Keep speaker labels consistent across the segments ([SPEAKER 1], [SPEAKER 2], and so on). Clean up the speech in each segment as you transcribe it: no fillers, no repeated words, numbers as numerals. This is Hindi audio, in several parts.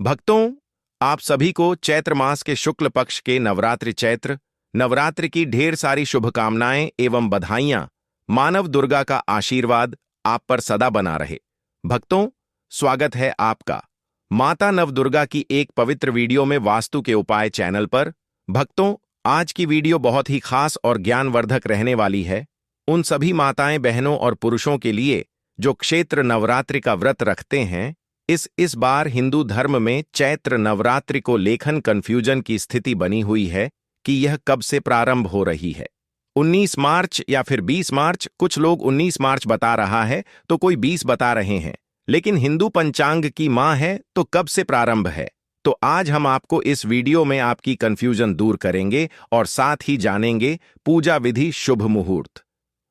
[SPEAKER 1] भक्तों, आप सभी को चैत्र मास के शुक्ल पक्ष के नवरात्रि की ढेर सारी शुभकामनाएं एवं बधाइयां। मानव दुर्गा का आशीर्वाद आप पर सदा बना रहे। भक्तों, स्वागत है आपका माता नवदुर्गा की एक पवित्र वीडियो में वास्तु के उपाय चैनल पर। भक्तों, आज की वीडियो बहुत ही खास और ज्ञानवर्धक रहने वाली है। उन सभी माताएं, बहनों और पुरुषों के लिए जो क्षेत्र नवरात्रि का व्रत रखते हैं। इस बार हिंदू धर्म में चैत्र नवरात्रि को लेखन कंफ्यूजन की स्थिति बनी हुई है कि यह कब से प्रारंभ हो रही है। 19 मार्च या फिर 20 मार्च, कुछ लोग 19 मार्च बता रहा है तो कोई 20 बता रहे हैं, लेकिन हिंदू पंचांग की मां है तो कब से प्रारंभ है। तो आज हम आपको इस वीडियो में आपकी कंफ्यूजन दूर करेंगे और साथ ही जानेंगे पूजा विधि, शुभ मुहूर्त।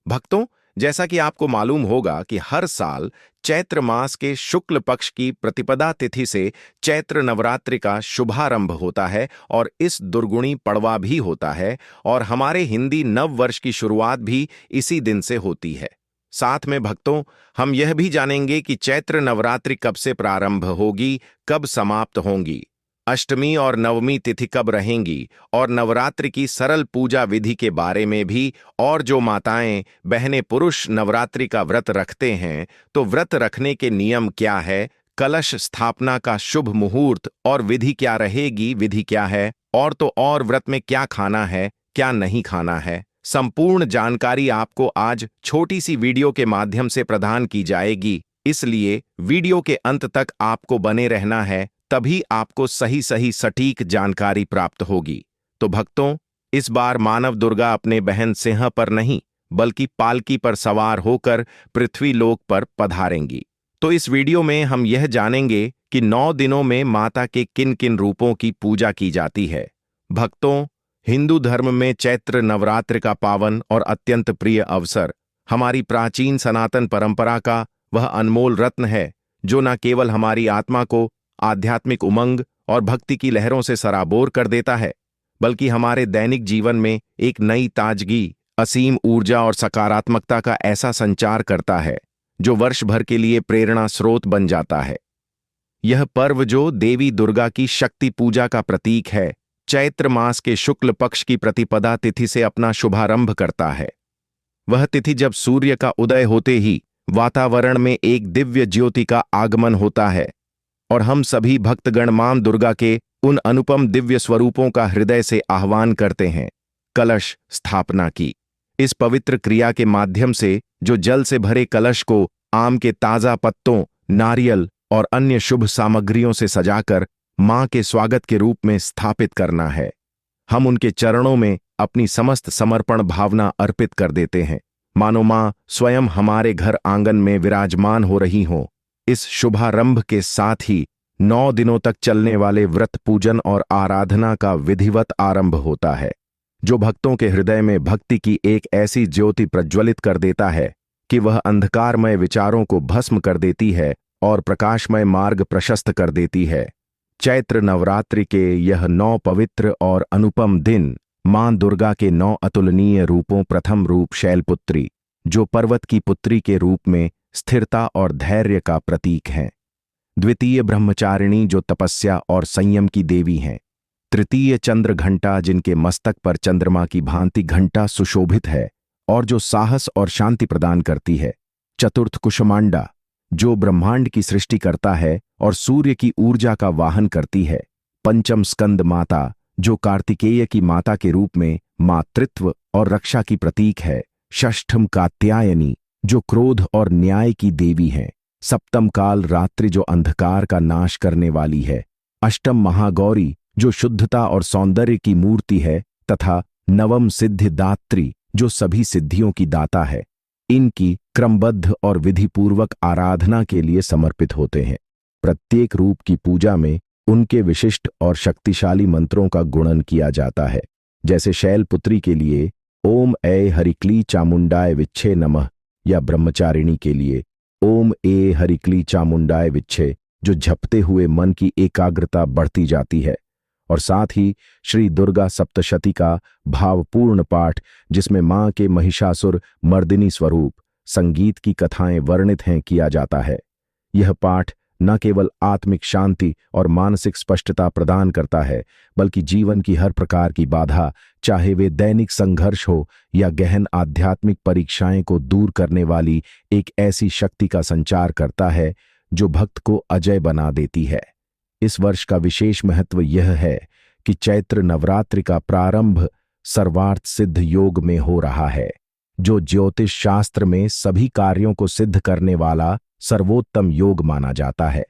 [SPEAKER 1] भक्तों, जैसा कि आपको मालूम होगा कि हर साल चैत्र मास के शुक्ल पक्ष की प्रतिपदा तिथि से चैत्र नवरात्रि का शुभारंभ होता है और इस दुर्गुणी पड़वा भी होता है, और हमारे हिंदी नव वर्ष की शुरुआत भी इसी दिन से होती है। साथ में भक्तों, हम यह भी जानेंगे कि चैत्र नवरात्रि कब से प्रारंभ होगी, कब समाप्त होंगी, अष्टमी और नवमी तिथि कब रहेंगी, और नवरात्रि की सरल पूजा विधि के बारे में भी। और जो माताएं, बहनें, पुरुष नवरात्रि का व्रत रखते हैं तो व्रत रखने के नियम क्या है, कलश स्थापना का शुभ मुहूर्त और विधि क्या रहेगी, विधि क्या है, और तो और व्रत में क्या खाना है, क्या नहीं खाना है। संपूर्ण जानकारी आपको आज छोटी सी वीडियो के माध्यम से प्रदान की जाएगी, इसलिए वीडियो के अंत तक आपको बने रहना है, तभी आपको सही सटीक जानकारी प्राप्त होगी। तो भक्तों, इस बार मानव दुर्गा अपने बहन सिंह पर नहीं बल्कि पालकी पर सवार होकर पृथ्वी लोक पर पधारेंगी। तो इस वीडियो में हम यह जानेंगे कि 9 दिनों में माता के किन किन रूपों की पूजा की जाती है। भक्तों, हिंदू धर्म में चैत्र नवरात्रि का पावन और अत्यंत प्रिय अवसर हमारी प्राचीन सनातन परंपरा का वह अनमोल रत्न है, जो न केवल हमारी आत्मा को आध्यात्मिक उमंग और भक्ति की लहरों से सराबोर कर देता है, बल्कि हमारे दैनिक जीवन में एक नई ताजगी, असीम ऊर्जा और सकारात्मकता का ऐसा संचार करता है जो वर्ष भर के लिए प्रेरणा स्रोत बन जाता है। यह पर्व, जो देवी दुर्गा की शक्ति पूजा का प्रतीक है, चैत्र मास के शुक्ल पक्ष की प्रतिपदा तिथि से अपना शुभारंभ करता है। वह तिथि जब सूर्य का उदय होते ही वातावरण में एक दिव्य ज्योति का आगमन होता है और हम सभी भक्तगण मां दुर्गा के उन अनुपम दिव्य स्वरूपों का हृदय से आह्वान करते हैं। कलश स्थापना की इस पवित्र क्रिया के माध्यम से जो जल से भरे कलश को आम के ताजा पत्तों, नारियल और अन्य शुभ सामग्रियों से सजाकर मां के स्वागत के रूप में स्थापित करना है। हम उनके चरणों में अपनी समस्त समर्पण भावना अर्पित कर देते हैं, मानो मां स्वयं हमारे घर आंगन में विराजमान हो रही हों। इस शुभारंभ के साथ ही 9 दिनों तक चलने वाले व्रत, पूजन और आराधना का विधिवत आरंभ होता है, जो भक्तों के हृदय में भक्ति की एक ऐसी ज्योति प्रज्वलित कर देता है कि वह अंधकारमय विचारों को भस्म कर देती है और प्रकाशमय मार्ग प्रशस्त कर देती है। चैत्र नवरात्रि के यह 9 पवित्र और अनुपम दिन मां दुर्गा के 9 अतुलनीय रूपों। प्रथम रूप शैलपुत्री, जो पर्वत की पुत्री के रूप में स्थिरता और धैर्य का प्रतीक है। द्वितीय ब्रह्मचारिणी, जो तपस्या और संयम की देवी हैं। तृतीय चंद्र घंटा, जिनके मस्तक पर चंद्रमा की भांति घंटा सुशोभित है और जो साहस और शांति प्रदान करती है। चतुर्थ कुष्मांडा, जो ब्रह्मांड की सृष्टि करता है और सूर्य की ऊर्जा का वाहन करती है। पंचम स्कंद माता, जो कार्तिकेय की माता के रूप में मातृत्व और रक्षा की प्रतीक है। षष्ठम कात्यायनी, जो क्रोध और न्याय की देवी हैं। सप्तम काल रात्रि, जो अंधकार का नाश करने वाली है। अष्टम महागौरी, जो शुद्धता और सौंदर्य की मूर्ति है, तथा नवम सिद्धिदात्री, जो सभी सिद्धियों की दाता है। इनकी क्रमबद्ध और विधिपूर्वक आराधना के लिए समर्पित होते हैं। प्रत्येक रूप की पूजा में उनके विशिष्ट और शक्तिशाली मंत्रों का गुणन किया जाता है, जैसे शैलपुत्री के लिए ओम ऐ हरिक्ली चामुंडाय विच्छे नमः, या ब्रह्मचारिणी के लिए ओम ए हरिक्ली चामुंडाय विच्छे, जो झपते हुए मन की एकाग्रता बढ़ती जाती है। और साथ ही श्री दुर्गा सप्तशती का भावपूर्ण पाठ, जिसमें मां के महिषासुर मर्दिनी स्वरूप, संगीत की कथाएं वर्णित हैं, किया जाता है। यह पाठ न केवल आत्मिक शांति और मानसिक स्पष्टता प्रदान करता है, बल्कि जीवन की हर प्रकार की बाधा, चाहे वे दैनिक संघर्ष हो या गहन आध्यात्मिक परीक्षाएं, को दूर करने वाली एक ऐसी शक्ति का संचार करता है जो भक्त को अजय बना देती है। इस वर्ष का विशेष महत्व यह है कि चैत्र नवरात्रि का प्रारंभ सर्वार्थ सिद्ध योग में हो रहा है, जो ज्योतिष शास्त्र में सभी कार्यों को सिद्ध करने वाला सर्वोत्तम योग माना जाता है।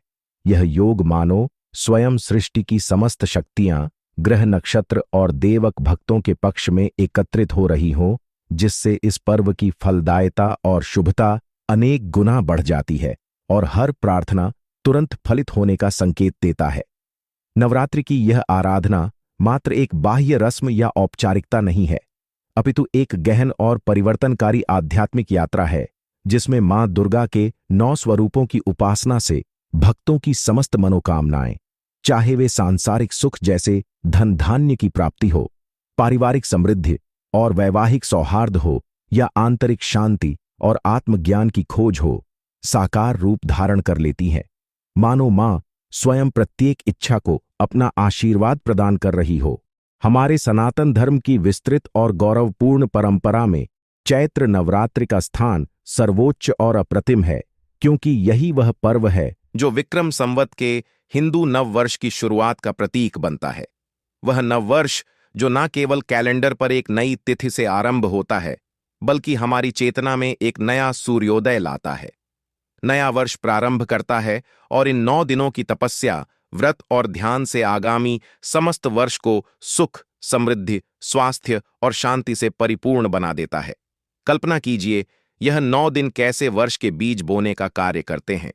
[SPEAKER 1] यह योग मानो स्वयं सृष्टि की समस्त शक्तियां ग्रह, नक्षत्र और देवक भक्तों के पक्ष में एकत्रित हो रही हों, जिससे इस पर्व की फलदायिता और शुभता अनेक गुना बढ़ जाती है और हर प्रार्थना तुरंत फलित होने का संकेत देता है। नवरात्रि की यह आराधना मात्र एक बाह्य रस्म या औपचारिकता नहीं है, अपितु एक गहन और परिवर्तनकारी आध्यात्मिक यात्रा है, जिसमें मां दुर्गा के 9 स्वरूपों की उपासना से भक्तों की समस्त मनोकामनाएं, चाहे वे सांसारिक सुख जैसे धन धान्य की प्राप्ति हो, पारिवारिक समृद्धि और वैवाहिक सौहार्द हो, या आंतरिक शांति और आत्मज्ञान की खोज हो, साकार रूप धारण कर लेती हैं। मानो मां स्वयं प्रत्येक इच्छा को अपना आशीर्वाद प्रदान कर रही हो। हमारे सनातन धर्म की विस्तृत और गौरवपूर्ण परंपरा में चैत्र नवरात्रि का स्थान सर्वोच्च और अप्रतिम है, क्योंकि यही वह पर्व है जो विक्रम संवत के हिंदू नववर्ष की शुरुआत का प्रतीक बनता है। वह नववर्ष जो न केवल कैलेंडर पर एक नई तिथि से आरंभ होता है, बल्कि हमारी चेतना में एक नया सूर्योदय लाता है। नया वर्ष प्रारंभ करता है और इन 9 दिनों की तपस्या, व्रत और ध्यान से आगामी समस्त वर्ष को सुख, समृद्धि, स्वास्थ्य और शांति से परिपूर्ण बना देता है। कल्पना कीजिए, यह 9 दिन कैसे वर्ष के बीज बोने का कार्य करते हैं।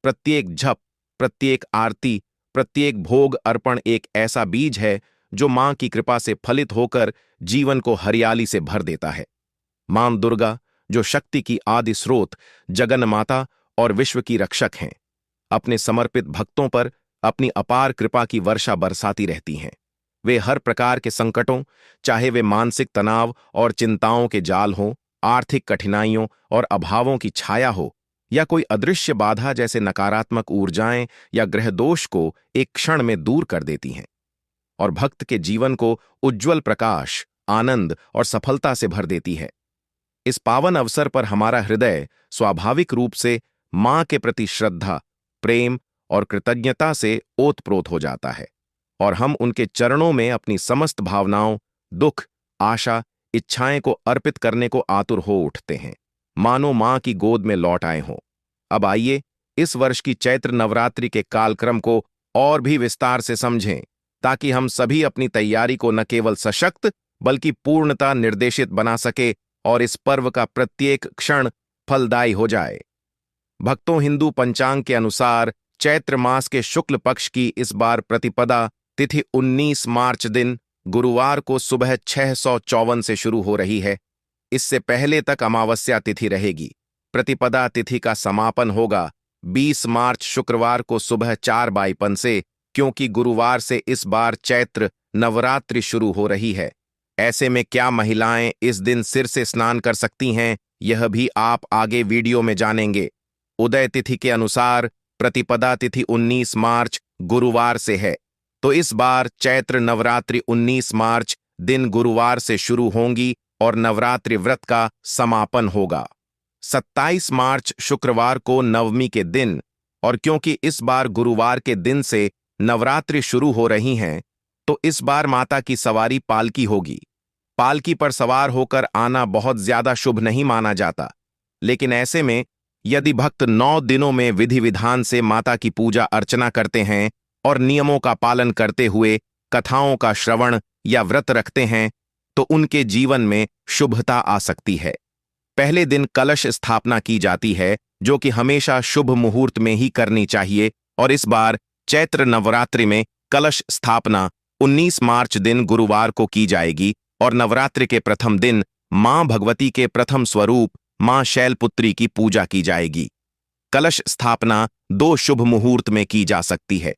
[SPEAKER 1] प्रत्येक झप, प्रत्येक आरती, प्रत्येक भोग अर्पण एक ऐसा बीज है जो मां की कृपा से फलित होकर जीवन को हरियाली से भर देता है। मां दुर्गा, जो शक्ति की आदि स्रोत, जगन माता और विश्व की रक्षक हैं, अपने समर्पित भक्तों पर अपनी अपार कृपा की वर्षा बरसाती रहती हैं। वे हर प्रकार के संकटों, चाहे वे मानसिक तनाव और चिंताओं के जाल हों, आर्थिक कठिनाइयों और अभावों की छाया हो, या कोई अदृश्य बाधा जैसे नकारात्मक ऊर्जाएं या ग्रह दोष को एक क्षण में दूर कर देती हैं और भक्त के जीवन को उज्ज्वल प्रकाश, आनंद और सफलता से भर देती है। इस पावन अवसर पर हमारा हृदय स्वाभाविक रूप से मां के प्रति श्रद्धा, प्रेम और कृतज्ञता से ओतप्रोत हो जाता है और हम उनके चरणों में अपनी समस्त भावनाओं, दुख, आशा, इच्छाएं को अर्पित करने को आतुर हो उठते हैं, मानो मां की गोद में लौट आए हों। अब आइए इस वर्ष की चैत्र नवरात्रि के कालक्रम को और भी विस्तार से समझें, ताकि हम सभी अपनी तैयारी को न केवल सशक्त बल्कि पूर्णता निर्देशित बना सके और इस पर्व का प्रत्येक क्षण फलदायी हो जाए। भक्तों, हिंदू पंचांग के अनुसार चैत्र मास के शुक्ल पक्ष की इस बार प्रतिपदा तिथि 19 मार्च दिन गुरुवार को सुबह 654 से शुरू हो रही है। इससे पहले तक अमावस्या तिथि रहेगी। प्रतिपदा तिथि का समापन होगा 20 मार्च शुक्रवार को सुबह 4:52 से, क्योंकि गुरुवार से इस बार चैत्र नवरात्रि शुरू हो रही है। ऐसे में क्या महिलाएं इस दिन सिर से स्नान कर सकती हैं, यह भी आप आगे वीडियो में जानेंगे। उदय तिथि के अनुसार प्रतिपदा तिथि 19 मार्च गुरुवार से है, तो इस बार चैत्र नवरात्रि 19 मार्च दिन गुरुवार से शुरू होंगी और नवरात्रि व्रत का समापन होगा 27 मार्च शुक्रवार को नवमी के दिन। और क्योंकि इस बार गुरुवार के दिन से नवरात्रि शुरू हो रही हैं, तो इस बार माता की सवारी पालकी होगी। पालकी पर सवार होकर आना बहुत ज्यादा शुभ नहीं माना जाता, लेकिन ऐसे में यदि भक्त 9 दिनों में विधि विधान से माता की पूजा अर्चना करते हैं और नियमों का पालन करते हुए कथाओं का श्रवण या व्रत रखते हैं, तो उनके जीवन में शुभता आ सकती है। पहले दिन कलश स्थापना की जाती है, जो कि हमेशा शुभ मुहूर्त में ही करनी चाहिए, और इस बार चैत्र नवरात्रि में कलश स्थापना 19 मार्च दिन गुरुवार को की जाएगी और नवरात्रि के प्रथम दिन मां भगवती के प्रथम स्वरूप मां शैलपुत्री की पूजा की जाएगी। कलश स्थापना 2 शुभ मुहूर्त में की जा सकती है,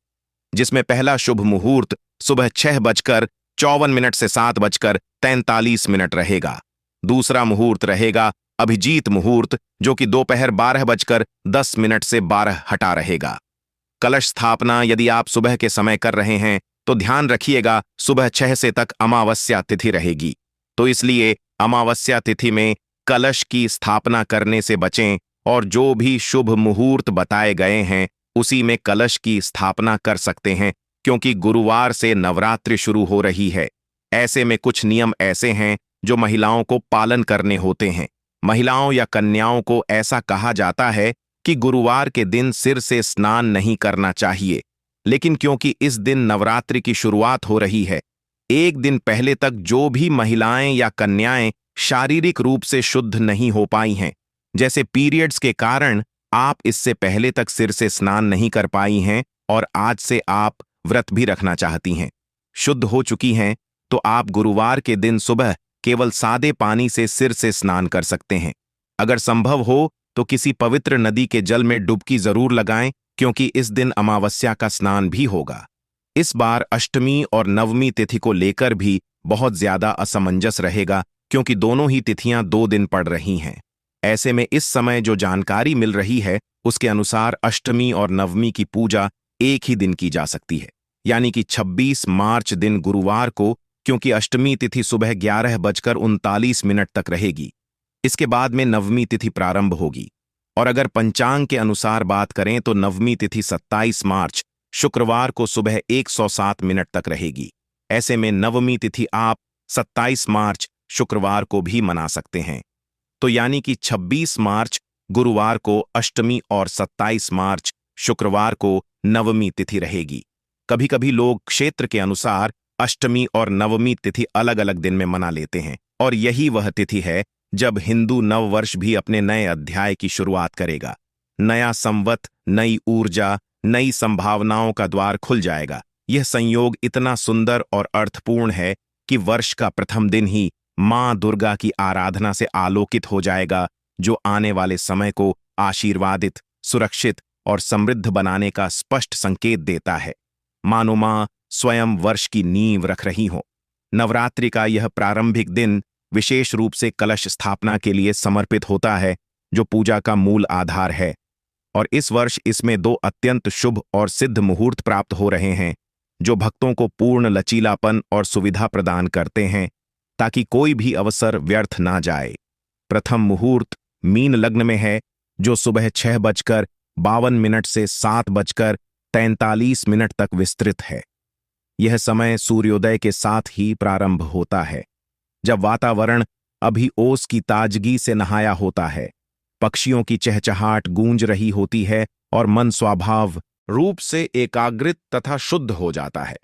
[SPEAKER 1] जिसमें पहला शुभ मुहूर्त सुबह 6:54 से 7:43 रहेगा। दूसरा मुहूर्त रहेगा अभिजीत मुहूर्त, जो कि दोपहर 12:10 से 12 हटा रहेगा। कलश स्थापना यदि आप सुबह के समय कर रहे हैं तो ध्यान रखिएगा सुबह 6 से तक अमावस्या तिथि रहेगी, तो इसलिए अमावस्या तिथि में कलश की स्थापना करने से बचें और जो भी शुभ मुहूर्त बताए गए हैं उसी में कलश की स्थापना कर सकते हैं, क्योंकि गुरुवार से नवरात्रि शुरू हो रही है। ऐसे में कुछ नियम ऐसे हैं जो महिलाओं को पालन करने होते हैं। महिलाओं या कन्याओं को ऐसा कहा जाता है कि गुरुवार के दिन सिर से स्नान नहीं करना चाहिए, लेकिन क्योंकि इस दिन नवरात्रि की शुरुआत हो रही है, एक दिन पहले तक जो भी महिलाएं या कन्याएं शारीरिक रूप से शुद्ध नहीं हो पाई हैं, जैसे पीरियड्स के कारण आप इससे पहले तक सिर से स्नान नहीं कर पाई हैं और आज से आप व्रत भी रखना चाहती हैं, शुद्ध हो चुकी हैं, तो आप गुरुवार के दिन सुबह केवल सादे पानी से सिर से स्नान कर सकते हैं। अगर संभव हो तो किसी पवित्र नदी के जल में डुबकी जरूर लगाएं, क्योंकि इस दिन अमावस्या का स्नान भी होगा। इस बार अष्टमी और नवमी तिथि को लेकर भी बहुत ज्यादा असमंजस रहेगा, क्योंकि दोनों ही तिथियां 2 दिन पड़ रही हैं। ऐसे में इस समय जो जानकारी मिल रही है उसके अनुसार अष्टमी और नवमी की पूजा एक ही दिन की जा सकती है, यानी कि 26 मार्च दिन गुरुवार को, क्योंकि अष्टमी तिथि सुबह 11:39 तक रहेगी। इसके बाद में नवमी तिथि प्रारंभ होगी, और अगर पंचांग के अनुसार बात करें तो नवमी तिथि 27 मार्च शुक्रवार को सुबह 107 तक रहेगी। ऐसे में नवमी तिथि आप 27 मार्च शुक्रवार को भी मना सकते हैं, तो यानी कि 26 मार्च गुरुवार को अष्टमी और 27 मार्च शुक्रवार को नवमी तिथि रहेगी। कभी कभी लोग क्षेत्र के अनुसार अष्टमी और नवमी तिथि अलग अलग दिन में मना लेते हैं, और यही वह तिथि है जब हिंदू नववर्ष भी अपने नए अध्याय की शुरुआत करेगा। नया संवत, नई ऊर्जा, नई संभावनाओं का द्वार खुल जाएगा। यह संयोग इतना सुंदर और अर्थपूर्ण है कि वर्ष का प्रथम दिन ही मां दुर्गा की आराधना से आलोकित हो जाएगा, जो आने वाले समय को आशीर्वादित, सुरक्षित और समृद्ध बनाने का स्पष्ट संकेत देता है। मानो मां स्वयं वर्ष की नींव रख रही हो। नवरात्रि का यह प्रारंभिक दिन विशेष रूप से कलश स्थापना के लिए समर्पित होता है, जो पूजा का मूल आधार है, और इस वर्ष इसमें 2 अत्यंत शुभ और सिद्ध मुहूर्त प्राप्त हो रहे हैं, जो भक्तों को पूर्ण लचीलापन और सुविधा प्रदान करते हैं, ताकि कोई भी अवसर व्यर्थ ना जाए। प्रथम मुहूर्त मीन लग्न में है, जो सुबह 6:52 से 7:43 तक विस्तृत है। यह समय सूर्योदय के साथ ही प्रारंभ होता है, जब वातावरण अभी ओस की ताजगी से नहाया होता है, पक्षियों की चहचहाट गूंज रही होती है और मन स्वाभाव रूप से एकाग्रित तथा शुद्ध हो जाता है।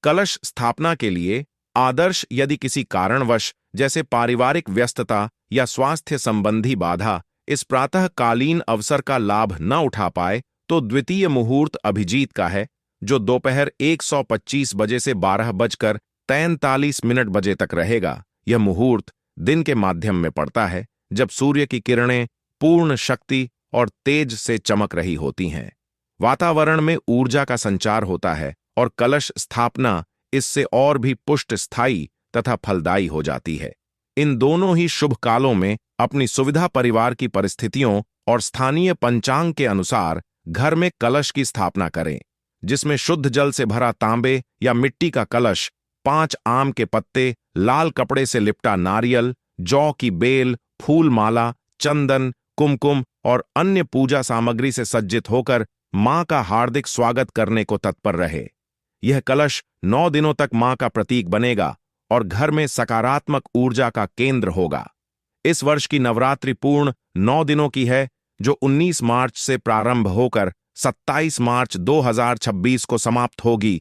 [SPEAKER 1] कलश स्थापना के लिए आदर्श यदि किसी कारणवश जैसे पारिवारिक व्यस्तता या स्वास्थ्य संबंधी बाधा इस प्रातःकालीन अवसर का लाभ न उठा पाए, तो द्वितीय मुहूर्त अभिजीत का है, जो दोपहर 1:25 बजे से 12:43 बजे तक रहेगा। यह मुहूर्त दिन के माध्यम में पड़ता है, जब सूर्य की किरणें पूर्ण शक्ति और तेज से चमक रही होती हैं। वातावरण में ऊर्जा का संचार होता है और कलश स्थापना इससे और भी पुष्ट, स्थायी तथा फलदायी हो जाती है। इन दोनों ही शुभ कालों में अपनी सुविधा, परिवार की परिस्थितियों और स्थानीय पंचांग के अनुसार घर में कलश की स्थापना करें, जिसमें शुद्ध जल से भरा तांबे या मिट्टी का कलश, 5 आम के पत्ते, लाल कपड़े से लिपटा नारियल, जौ की बेल, फूल माला, चंदन, कुमकुम और अन्य पूजा सामग्री से सज्जित होकर मां का हार्दिक स्वागत करने को तत्पर रहे। यह कलश 9 दिनों तक मां का प्रतीक बनेगा और घर में सकारात्मक ऊर्जा का केंद्र होगा। इस वर्ष की नवरात्रि पूर्ण 9 दिनों की है, जो 19 मार्च से प्रारंभ होकर 27 मार्च 2026 को समाप्त होगी,